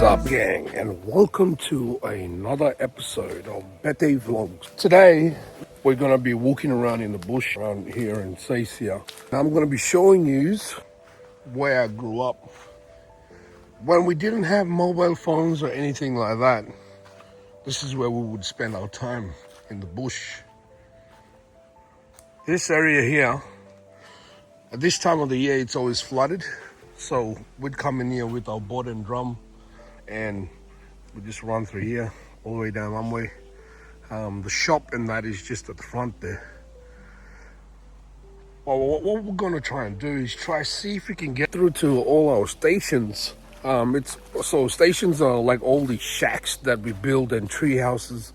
up, gang, and welcome to another episode of BETHAY Vlogs. Today, we're going to be walking around in the bush around here in Seisia. I'm going to be showing you where I grew up. When we didn't have mobile phones or anything like that, this is where we would spend our time, in the bush. This area here, at this time of the year, it's always flooded. So we'd come in here with our board and drum and we just run through here all the way down one way. The shop and that is just at the front there. Well, what we're going to try and do is try see if we can get through to all our stations. So stations are like all these shacks that we build and tree houses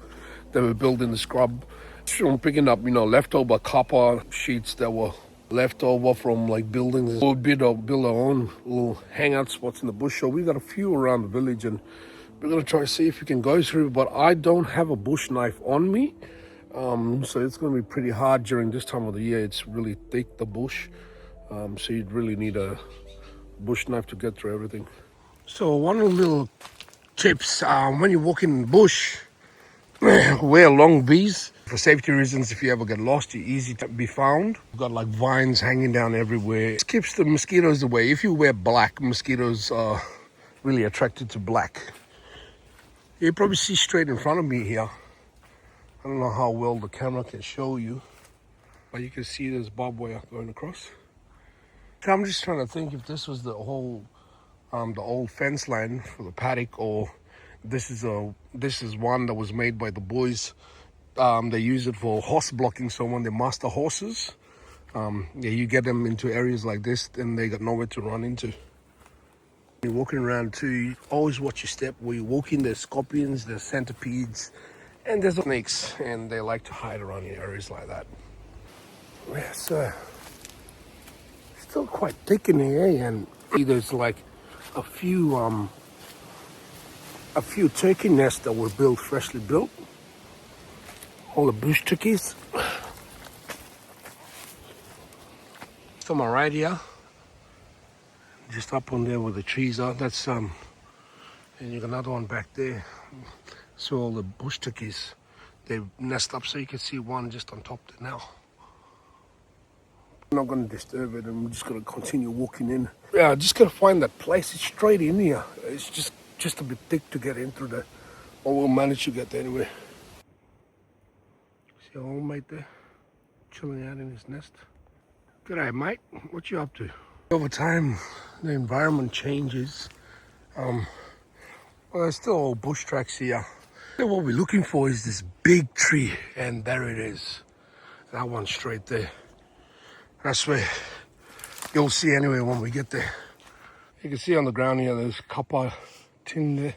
that we build in the scrub. From picking up, leftover copper sheets that were left over from like buildings. We'll build our own little hangout spots in the bush. So we got a few around the village and we're gonna try to see if we can go through, but I don't have a bush knife on me. So it's gonna be pretty hard during this time of the year. It's really thick, the bush. So you'd really need a bush knife to get through everything. So one of the little tips, when you're walking in the bush, wear long V's. For safety reasons, if you ever get lost, you're easy to be found. You've got like vines hanging down everywhere. It keeps the mosquitoes away. If you wear black, mosquitoes are really attracted to black. You probably see straight in front of me here. I don't know how well the camera can show you, but you can see there's barbed wire going across. So I'm just trying to think if this was the whole, the old fence line for the paddock, or this is one that was made by the boys. They use it for horse blocking, so when they master horses, you get them into areas like this and they got nowhere to run into. You're walking around too, you always watch your step. Where you're walking, there's scorpions, there's centipedes, and there's snakes, and they like to hide around in areas like that. Yeah, so still quite thick in here, and there's like a few turkey nests that were freshly built. All the bush turkeys. To my right here, just up on there where the trees are, that's and you got another one back there. So all the bush turkeys, they nest up, so you can see one just on top there now. I'm not going to disturb it, and we're just going to continue walking in. Yeah, just got to find that place. It's straight in here. It's just a bit thick to get in through there, but we'll manage to get there anyway. See our old mate there, chilling out in his nest. G'day, mate. What you up to? Over time, the environment changes. Well, there's still all bush tracks here. So what we're looking for is this big tree, and there it is. That one straight there. That's where you'll see anyway when we get there. You can see on the ground here, there's copper tin there.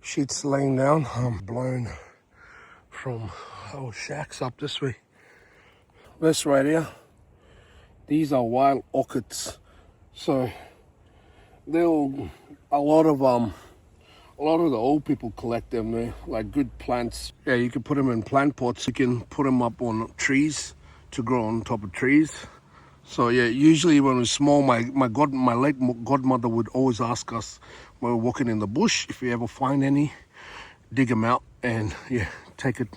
Sheets laying down, blown from our shacks up this way. This right here, these are wild orchids. So a lot of the old people collect them. They're like good plants. Yeah, you can put them in plant pots. You can put them up on trees to grow on top of trees. So yeah, usually when we're small, my late godmother would always ask us when we're walking in the bush, if we ever find any, dig them out and yeah, take it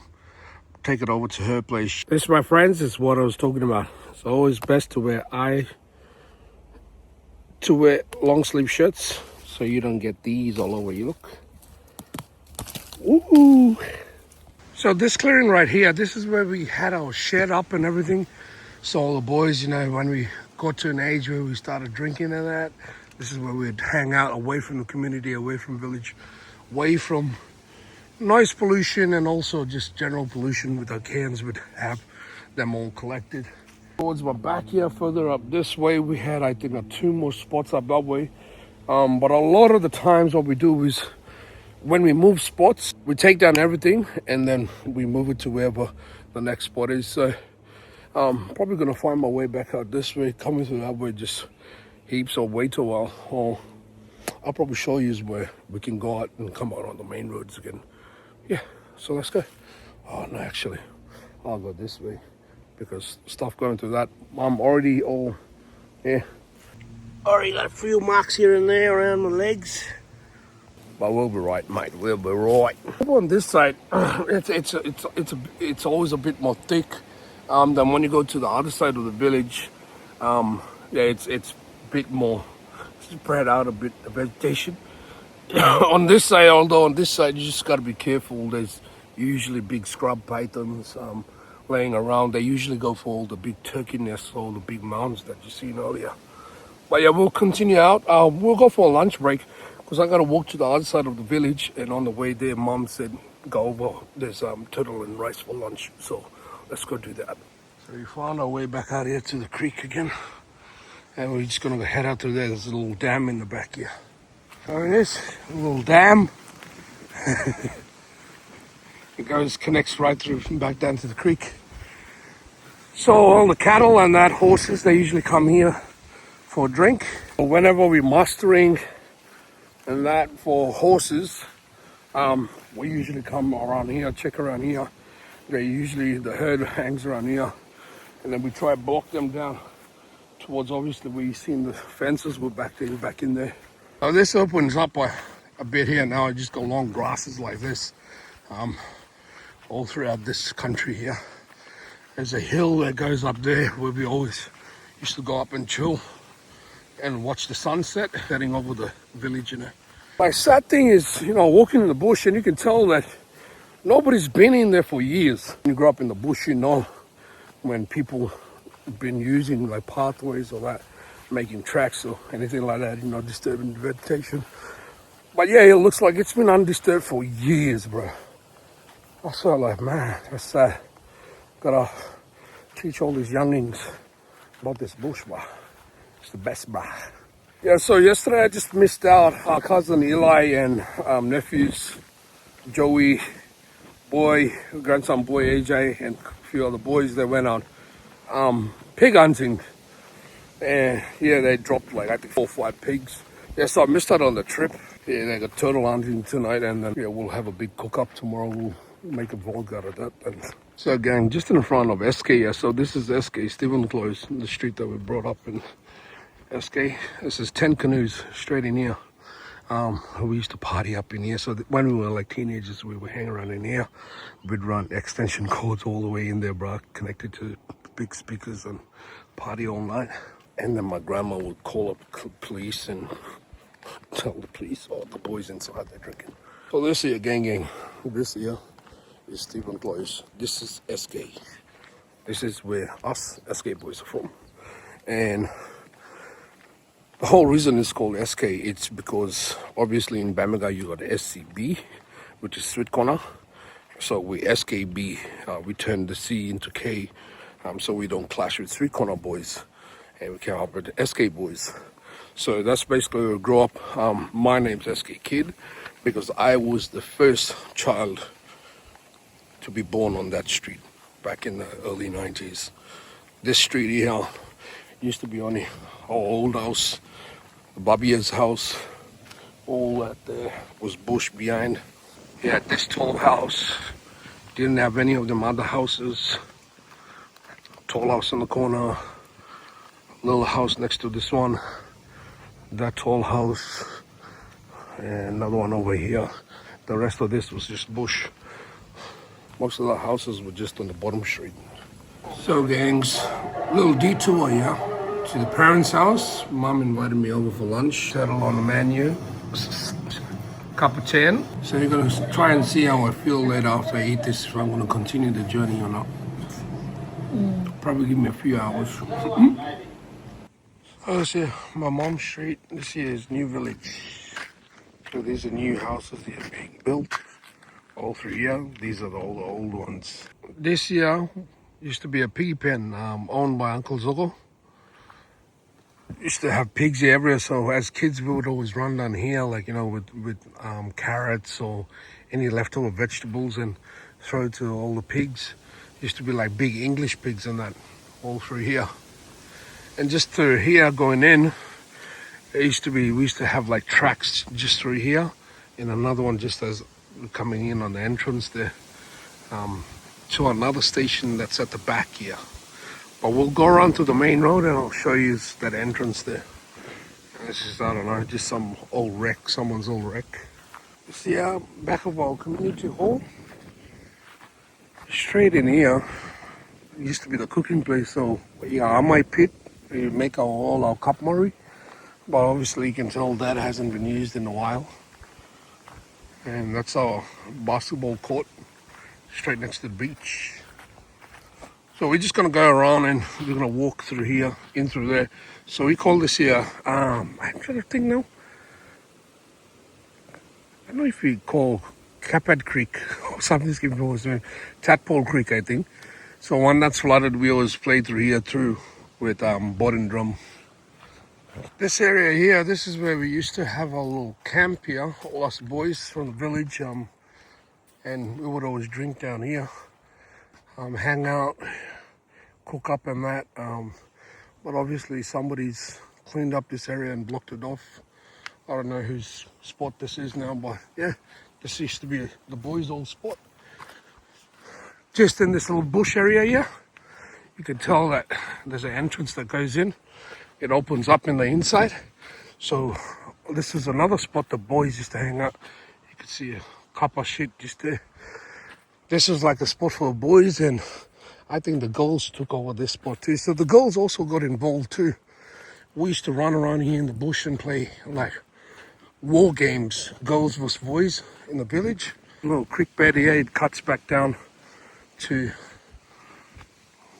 over to her place. This, my friends, is what I was talking about. It's always best to wear long sleeve shirts so you don't get these all over you. Look. Ooh. So this clearing right here, this is where we had our shed up and everything. So all the boys, when we got to an age where we started drinking and that, this is where we'd hang out away from the community, away from village, away from noise pollution and also just general pollution. With our cans, we'd have them all collected. Towards my back here, further up this way, we had, I think, 2 more spots up that way. But a lot of the times what we do is when we move spots, we take down everything and then we move it to wherever the next spot is. So probably gonna find my way back out this way. Coming through that way just heaps, or wait a while, or I'll probably show you where we can go out and come out on the main roads again. Yeah, so let's go. Oh no, actually I'll go this way because stuff going through that, I'm already already got a few marks here and there around the legs. But we'll be right, mate. We'll be right. On this side, it's always a bit more thick than when you go to the other side of the village. Yeah, it's a bit more spread out a bit, the vegetation. On this side, although on this side you just got to be careful. There's usually big scrub pythons laying around. They usually go for all the big turkey nests, all the big mounds that you seen earlier. But yeah, we'll continue out. We'll go for a lunch break because I got to walk to the other side of the village. And on the way there, Mom said go over. There's turtle and rice for lunch. So let's go do that. So we found our way back out here to the creek again. And we're just going to head out through there. There's a little dam in the back here. There it is, a little dam. It connects right through back down to the creek. So all the cattle and that horses, they usually come here for a drink. Whenever we're mustering and that for horses, we usually come around here, check around here. The herd hangs around here, and then we try to block them down towards, obviously we seen the fences were back in there. So this opens up a bit here now. I just go long grasses like this all throughout this country here. There's a hill that goes up there where we always used to go up and chill and watch the sunset heading over the village. My sad thing is, walking in the bush, and you can tell that nobody's been in there for years. When you grow up in the bush, when people have been using like pathways or that, making tracks or anything like that, disturbing the vegetation. But yeah, it looks like it's been undisturbed for years, bro. I saw like, man, that's sad. Gotta teach all these youngings about this bush, bro. It's the best, bro. Yeah, so yesterday I just missed out our cousin Eli and nephews, Joey, grandson boy AJ, and a few other boys. They went out pig hunting. And yeah, they dropped like I think 4 or 5 pigs. Yeah, so I missed out on the trip. Yeah, they got turtle hunting tonight, and then we'll have a big cook up tomorrow. We'll make a vlog out of that. And so gang, just in front of Iamskkiidd. So this is Iamskkiidd, Stephen Close, the street that we brought up in Iamskkiidd. This is 10 canoes straight in here. We used to party up in here. So when we were like teenagers, we would hang around in here. We'd run extension cords all the way in there, bro, connected to big speakers and party all night. And then my grandma would call up the police and tell the police, the boys inside, they're drinking. So this here, gang, this here is Stephen Close. This is Iamskkiidd. This is where us Iamskkiidd boys are from. And the whole reason it's called Iamskkiidd, it's because obviously in Bamaga you got SCB, which is street corner. So we SKB, we turn the C into K, so we don't clash with street corner boys. And we came up with the SK boys. So that's basically where we grew up. My name's Iamskkiidd because I was the first child to be born on that street back in the early 90s. This street here used to be only our old house, Babia's house. All that there was bush behind. He had this tall house. Didn't have any of them other houses. Tall house in the corner. Little house next to this one, that tall house, and another one over here. The rest of this was just bush. Most of the houses were just on the bottom street. So gangs, little detour here to the parents' house. Mom invited me over for lunch. Settle on the menu. Cup of 10. So you're gonna try and see how I feel later after I eat this, if I'm gonna continue the journey or not. Probably give me a few hours. Oh, this is my mom's street. This here is New Village. So these are new houses that are being built all through here. These are all the old ones. This here used to be a piggy pen owned by Uncle Zogo. Used to have pigs here everywhere. So as kids, we would always run down here, like with carrots or any leftover vegetables and throw it to all the pigs. Used to be like big English pigs and that all through here. And just through here going in, we used to have like tracks just through here, and another one just as coming in on the entrance there to another station that's at the back here. But we'll go around to the main road and I'll show you that entrance there. And this is, I don't know, just some old wreck, someone's old wreck. See our back of our community hall. Straight in here used to be the cooking place. So yeah, on my pit we make all our cutlery, but obviously you can tell that hasn't been used in a while. And that's our basketball court, straight next to the beach. So we're just gonna go around and we're gonna walk through here, in through there. So we call this here, I'm trying to think now. I don't know if we call Capad Creek or something's given us Tadpole Creek, I think. So when that's flooded, we always play through here through with board and drum. This area here, this is where we used to have a little camp here, all us boys from the village, and we would always drink down here, hang out, cook up and that. But obviously somebody's cleaned up this area and blocked it off. I don't know whose spot this is now, but yeah, this used to be the boys' old spot. Just in this little bush area here, you can tell that there's an entrance that goes in. It opens up in the inside. So this is another spot the boys used to hang out. You can see a copper shit just there. This is like a spot for the boys, and I think the girls took over this spot too. So the girls also got involved too. We used to run around here in the bush and play like war games, girls versus boys in the village. A little creek bed here, it cuts back down to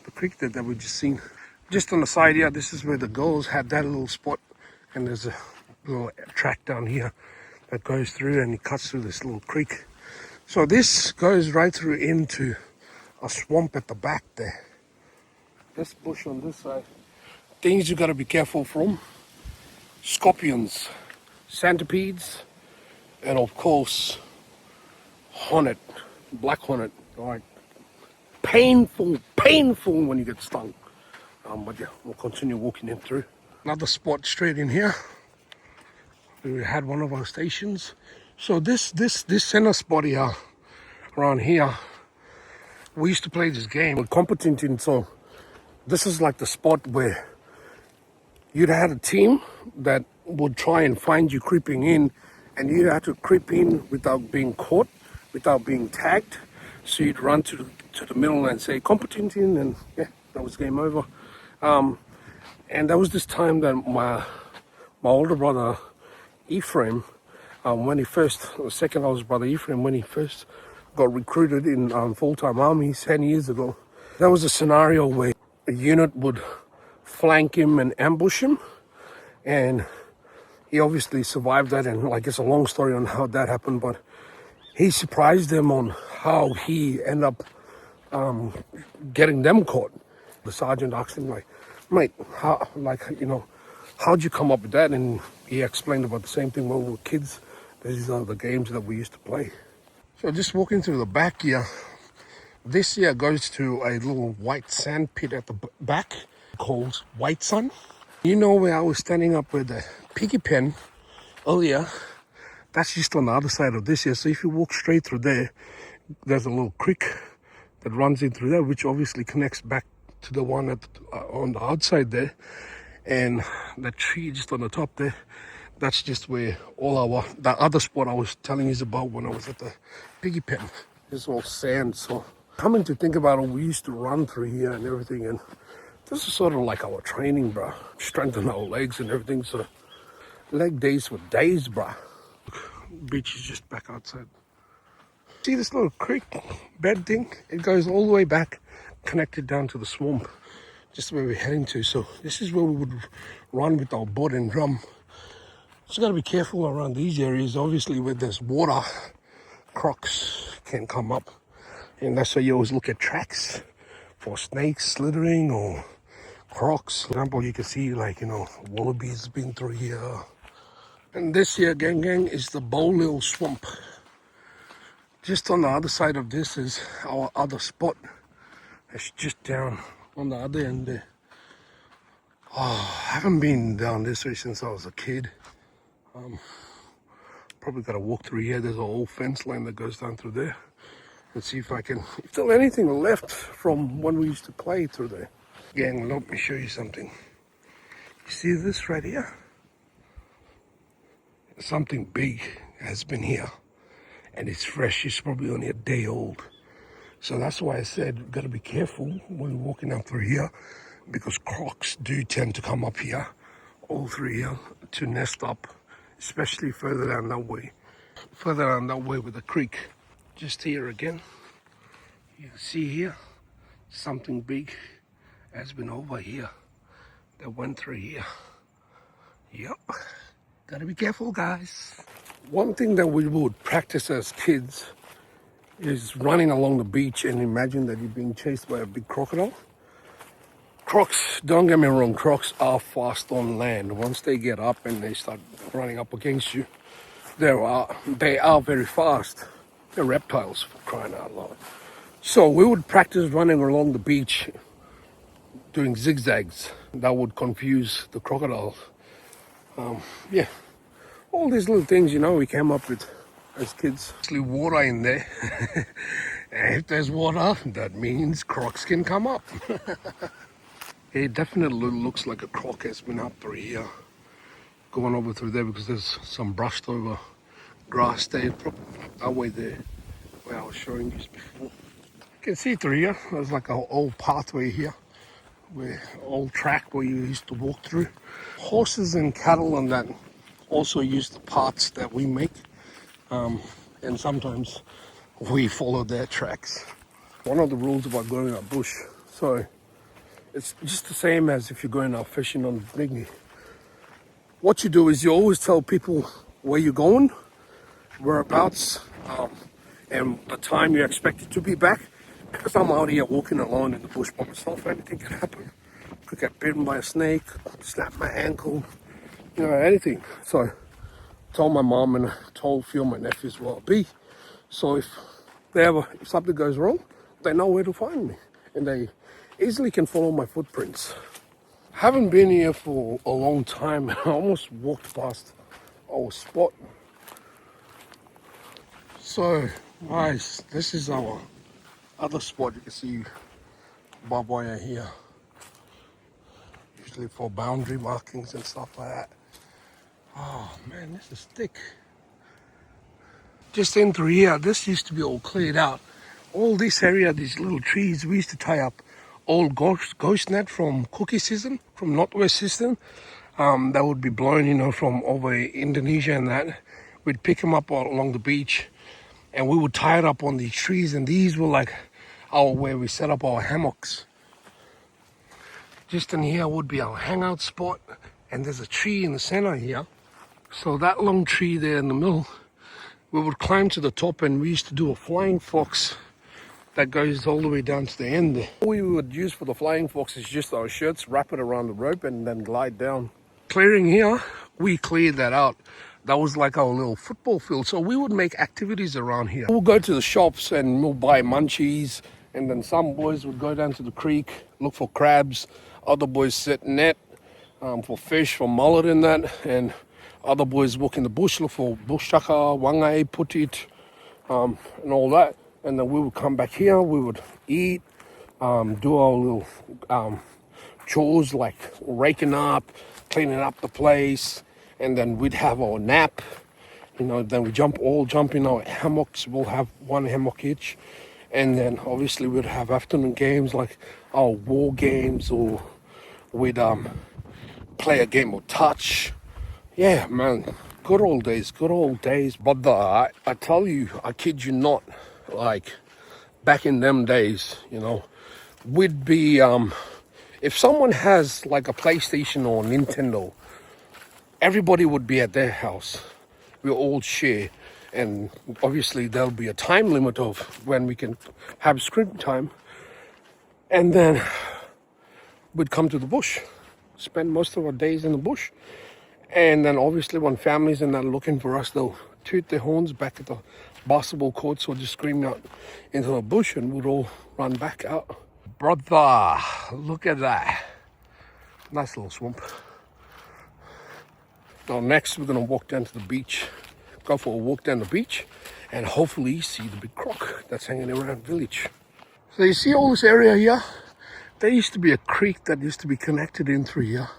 the creek that we just seen. Just on the side here, this is where the girls had that little spot, and there's a little track down here that goes through and it cuts through this little creek. So this goes right through into a swamp at the back there. This bush on this side. Things you gotta be careful from: scorpions, centipedes, and of course hornet, black hornet. Like painful when you get stung. But yeah, we'll continue walking in through. Another spot straight in here. We had one of our stations. So this center spot here, around here, we used to play this game with competent in. So this is like the spot where you'd had a team that would try and find you creeping in, and you had to creep in without being caught, without being tagged. So you'd run to the middle and say competent in, and yeah, that was game over. And that was this time that my older brother Ephraim, when he first, the second oldest brother Ephraim, when he first got recruited in full-time army 10 years ago, that was a scenario where a unit would flank him and ambush him, and he obviously survived that. And like, it's a long story on how that happened, but he surprised them on how he ended up getting them caught. The sergeant asked him, like, mate, how, like, you know, how'd you come up with that? And he explained about the same thing when we were kids. These are the games that we used to play. So just walking through the back here, this here goes to a little white sand pit at the back called White Sun. You know where I was standing up with the piggy pen earlier? That's just on the other side of this here. So if you walk straight through there, there's a little creek that runs in through there, which obviously connects back to the one on the outside there. And that tree just on the top there, that's just where all that other spot I was telling you about when I was at the piggy pen. It's all sand. So coming to think about it, we used to run through here and everything, and this is sort of like our training, bro. Strengthen our legs and everything. So leg days for days, bro. Beach is just back outside. See this little creek bed thing? It goes all the way back, connected down to the swamp, just where we're heading to. So this is where we would run with our board and drum. Just got to be careful around these areas. Obviously, where there's water, crocs can come up, and that's why you always look at tracks for snakes slithering or crocs. For example, you can see, like, you know, wallabies been through here. And this here, gang, is the Bowlil Swamp. Just on the other side of this is our other spot. It's just down on the other end there. Oh, I haven't been down this way since I was a kid. Probably got to walk through here. There's an old fence line that goes down through there. Let's see if there's anything left from when we used to play through there. Gang, let me show you something. You see this right here? Something big has been here. and it's fresh. It's probably only a day old. So that's why I said we've got to be careful when we're walking up through here, because crocs do tend to come up here, all through here, to nest up, especially further down that way. Further down that way with the creek. Just here again, you can see here, something big has been over here that went through here. Yep, gotta be careful, guys. One thing that we would practice as kids is running along the beach, and imagine that you're being chased by a big crocodile. Crocs, don't get me wrong, crocs are fast on land. Once they get up and they start running up against you, they are very fast. They're reptiles, for crying out loud. So we would practice running along the beach, doing zigzags. That would confuse the crocodiles. Yeah, all these little things, you know, we came up with as kids. There's water in there. And if there's water, that means crocs can come up. It definitely looks like a croc has been up through here, going over through there, because there's some brushed over grass there, that way there, where I was showing you before. You can see through here, there's like an old pathway here, where old track where you used to walk through. Horses and cattle and that also use the paths that we make, and sometimes we follow their tracks. One of the rules about going out bush, so it's just the same as if you're going out fishing on the dinghy. What you do is you always tell people where you're going, whereabouts, and the time you're expected to be back. Because I'm out here walking alone in the bush by myself, anything can happen. Could get bitten by a snake, snap my ankle, you know, anything. So I told my mom and I told a few of my nephews where I'll be. So if something goes wrong, they know where to find me. And they easily can follow my footprints. Haven't been here for a long time. I almost walked past our spot. So guys, this is our other spot. You can see barbed wire here, usually for boundary markings and stuff like that. Oh man, this is thick. Just in through here, this used to be all cleared out. All this area, these little trees, we used to tie up old ghost net from cookie season, from northwest season. That would be blown, you know, from over Indonesia and that. We'd pick them up all along the beach, and we would tie it up on these trees, and these were like where we set up our hammocks. Just in here would be our hangout spot, and there's a tree in the center here. So that long tree there in the middle, we would climb to the top, and we used to do a flying fox that goes all the way down to the end there. All we would use for the flying fox is just our shirts, wrap it around the rope, and then glide down. Clearing here, we cleared that out. That was like our little football field. So we would make activities around here. We'll go to the shops and we'll buy munchies, and then some boys would go down to the creek, look for crabs. Other boys set net for fish, for mullet and that, and other boys walk in the bush, look for bush chaka, wangai, putit, and all that. And then we would come back here, we would eat, do our little chores like raking up, cleaning up the place, and then we'd have our nap. You know, then we jump in our hammocks. We'll have one hammock each, and then obviously we'd have afternoon games like our war games, or we'd play a game of touch. Yeah, man, good old days. But I tell you, I kid you not, like back in them days, you know, we'd be if someone has like a PlayStation or Nintendo, everybody would be at their house. We'll all share, and obviously there'll be a time limit of when we can have screen time, and then we'd come to the bush, spend most of our days in the bush. And then obviously when families and that are looking for us, they'll toot their horns back at the basketball courts or just scream out into the bush, and we'd all run back out. Brother, look at that. Nice little swamp. Now next we're gonna walk down to the beach, go for a walk down the beach, and hopefully see the big croc that's hanging around the village. So you see all this area here? There used to be a creek that used to be connected in through here,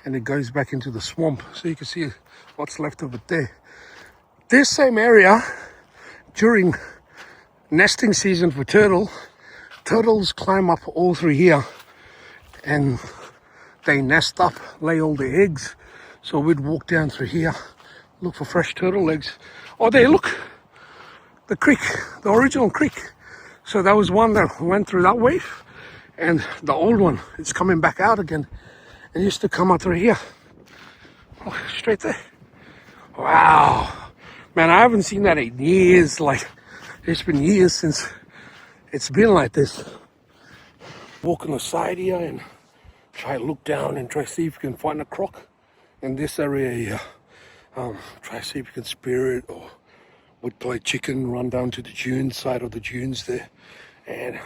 and it goes back into the swamp. So you can see what's left of it there. This same area during nesting season for turtles climb up all through here and they nest up, lay all their eggs. So we'd walk down through here, look for fresh turtle eggs. Oh, there, look, the creek, the original creek. So that was one that went through that way, and the old one is coming back out again. It used to come out through here. Oh, straight there. Wow. Man, I haven't seen that in years. Like, it's been years since it's been like this. Walk on the side here and try to look down and try to see if you can find a croc in this area here. Try to see if you can spear it, or would play chicken, run down to the dunes, side of the dunes there, and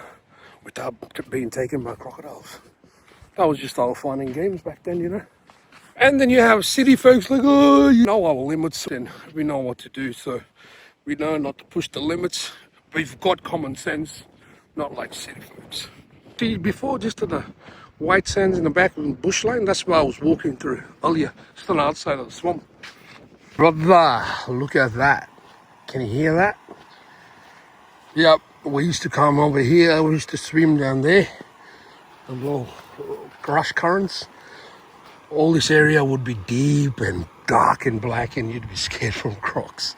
without being taken by crocodiles. That was just our fun and games back then, you know. And then you have city folks like, oh, you know our limits and we know what to do, so we know not to push the limits. We've got common sense, not like city folks. See, before, just to the white sands in the back of the bushline, that's where I was walking through earlier, just on the outside of the swamp. Brother, look at that. Can you hear that? Yep, we used to come over here, we used to swim down there, the little rush currents. All this area would be deep and dark and black, and you'd be scared from crocs.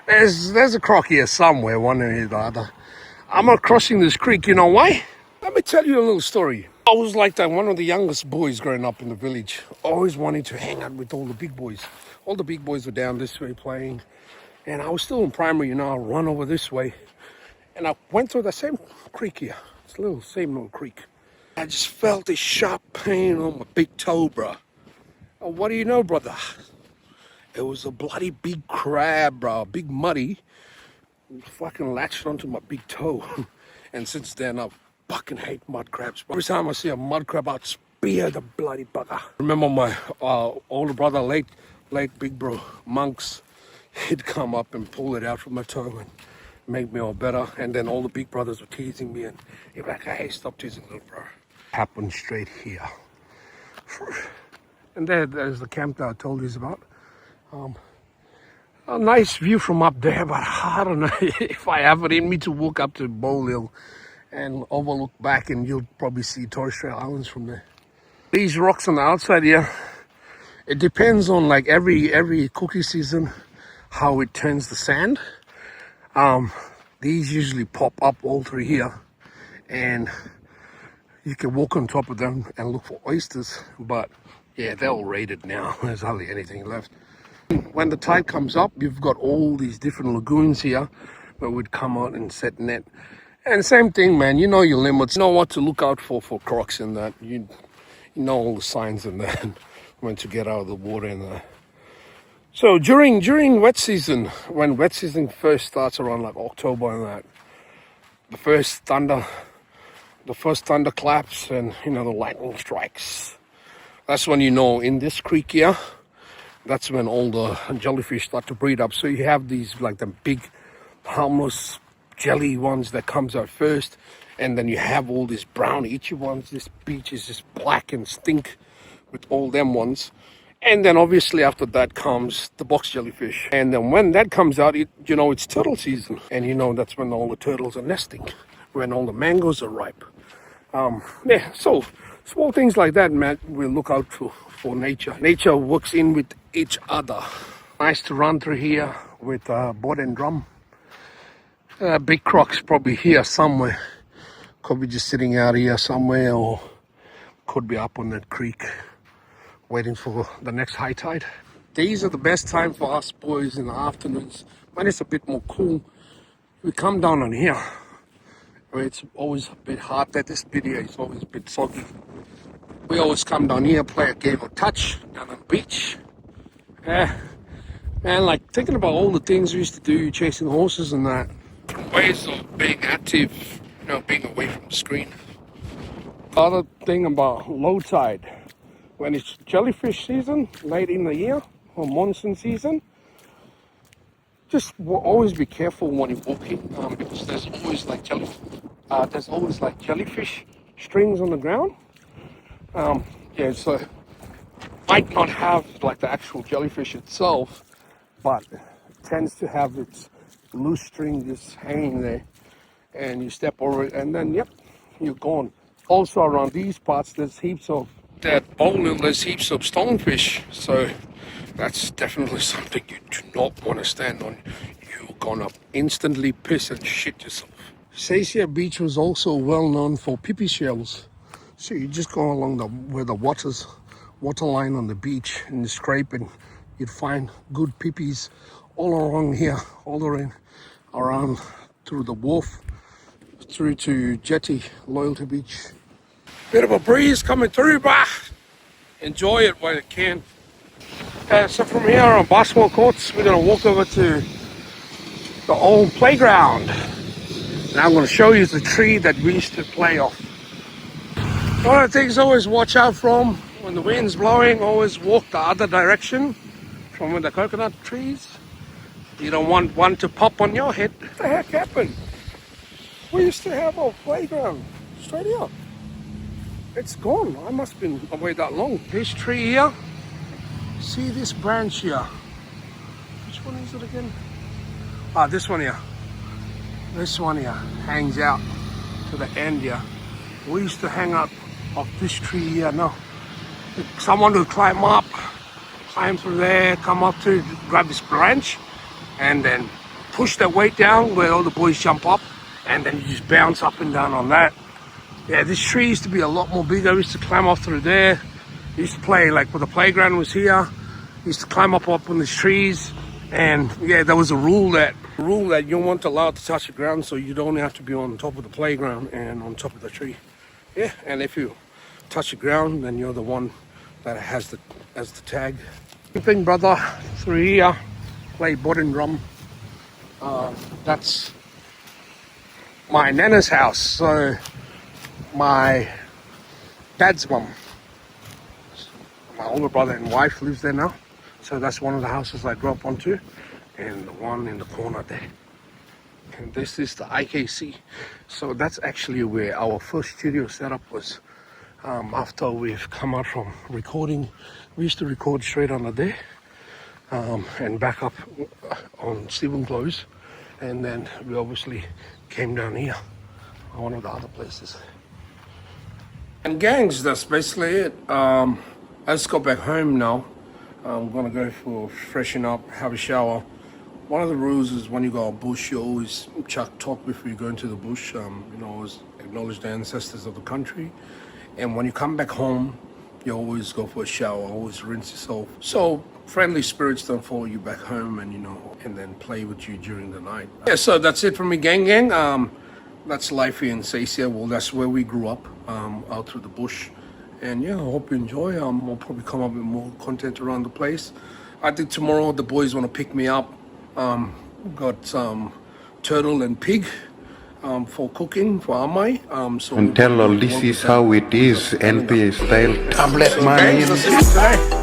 There's a croc here somewhere, one or the other. I'm not crossing this creek, you know why? Let me tell you a little story. I was like that, one of the youngest boys growing up in the village, always wanting to hang out with all the big boys. All the big boys were down this way playing, and I was still in primary, you know, I'd run over this way. And I went through the same creek here, same little creek. I just felt this sharp pain on my big toe, bro. Oh, what do you know, brother? It was a bloody big crab, bro, big muddy. It fucking latched onto my big toe. And since then, I fucking hate mud crabs. Every time I see a mud crab, I'd spear the bloody bugger. Remember my older brother, late big bro, Monks, he'd come up and pull it out from my toe and make me all better. And then all the big brothers were teasing me, and he'd be like, hey, stop teasing little bro. Happened straight here. And there's the camp that I told you about. A nice view from up there, but I don't know if I have it in me to walk up to Bowl Hill and overlook back, and you'll probably see Torres Strait Islands from there. These rocks on the outside here, it depends on like every cookie season how it turns the sand. These usually pop up all through here, and you can walk on top of them and look for oysters, but yeah, they're all raided now. There's hardly anything left. When the tide comes up, you've got all these different lagoons here where we'd come out and set net. And same thing, man, you know your limits, you know what to look out for crocs in that. You know all the signs in that, when to get out of the water and that. So during wet season, when wet season first starts around like October and that, the first thunderclaps and, you know, the lightning strikes. That's when you know in this creek here, that's when all the jellyfish start to breed up. So you have these like the big harmless jelly ones that comes out first, and then you have all these brown itchy ones. This beach is just black and stink with all them ones. And then obviously after that comes the box jellyfish. And then when that comes out, it's turtle season. And you know that's when all the turtles are nesting, when all the mangoes are ripe. Yeah, so small things like that, man, we'll look out for nature. Nature works in with each other. Nice to run through here with board and drum. Big crocs probably here somewhere. Could be just sitting out here somewhere, or could be up on that creek waiting for the next high tide. These are the best time for us boys in the afternoons when it's a bit more cool. We come down on here where it's always a bit hot. That this video is always a bit soggy. We always come down here, play a game of touch down on the beach. Man, like thinking about all the things we used to do, chasing horses and that. Ways of being active, being away from the screen. Other thing about low tide, when it's jellyfish season, late in the year, or monsoon season, just always be careful when you're walking, because there's always like jellyfish strings on the ground. Yeah, so might not have like the actual jellyfish itself, but it tends to have its loose string just hanging there, and you step over it, and then yep, you're gone. Also around these parts, there's heaps of that bowl, there's heaps of stonefish, so that's definitely something you do not want to stand on. You're gonna instantly piss and shit yourself. Seisia Beach was also well known for pee shells. So you just go along where the water line on the beach and you scrape, and you'd find good peepees all along here, all around through the wharf, through to Jetty, Loyalty Beach. Bit of a breeze coming through, but enjoy it while you can. So from here on basketball courts, we're gonna walk over to the old playground. And I'm gonna show you the tree that we used to play off. One of the things always watch out from when the wind's blowing, always walk the other direction from the coconut trees. You don't want one to pop on your head. What the heck happened? We used to have our playground straight here. It's gone. I must have been away that long. This tree here, see this branch here? Which one is it again? Ah, this one here. This one here hangs out to the end here. We used to hang out of this tree here. No, someone would climb through there, come up to grab this branch, and then push that weight down where all the boys jump up, and then you just bounce up and down on that. Yeah, this tree used to be a lot more bigger. We used to climb up through there. We used to play like when the playground was here. We used to climb up on these trees, and yeah, there was a rule that you weren't allowed to touch the ground, so you'd only have to be on top of the playground and on top of the tree. Yeah, and if you touch the ground, then you're the one that has the tag. Good thing, brother, through here, play board drum. That's my nana's house. So my dad's mum, my older brother and wife lives there now. So that's one of the houses I grew up onto, and the one in the corner there. And this is the IKC. So that's actually where our first studio setup was. After we've come out from recording, we used to record straight under there, and back up on Stephen Close, and then we obviously came down here, one of the other places. And gangs, that's basically it. Let's go back home now. I'm gonna go for freshen up, have a shower. One of the rules is when you go bush, you always talk before you go into the bush. Always acknowledge the ancestors of the country. And when you come back home, you always go for a shower, always rinse yourself. So friendly spirits don't follow you back home, and then play with you during the night. Yeah, so that's it from me, gang. That's life here in Seisia. Well, that's where we grew up, out through the bush. And yeah, I hope you enjoy. We'll probably come up with more content around the place. I think tomorrow the boys want to pick me up. Got some turtle and pig for cooking for Amai. And tell all this is how it is, NPA style. Tablet so money. Guys, that's it today.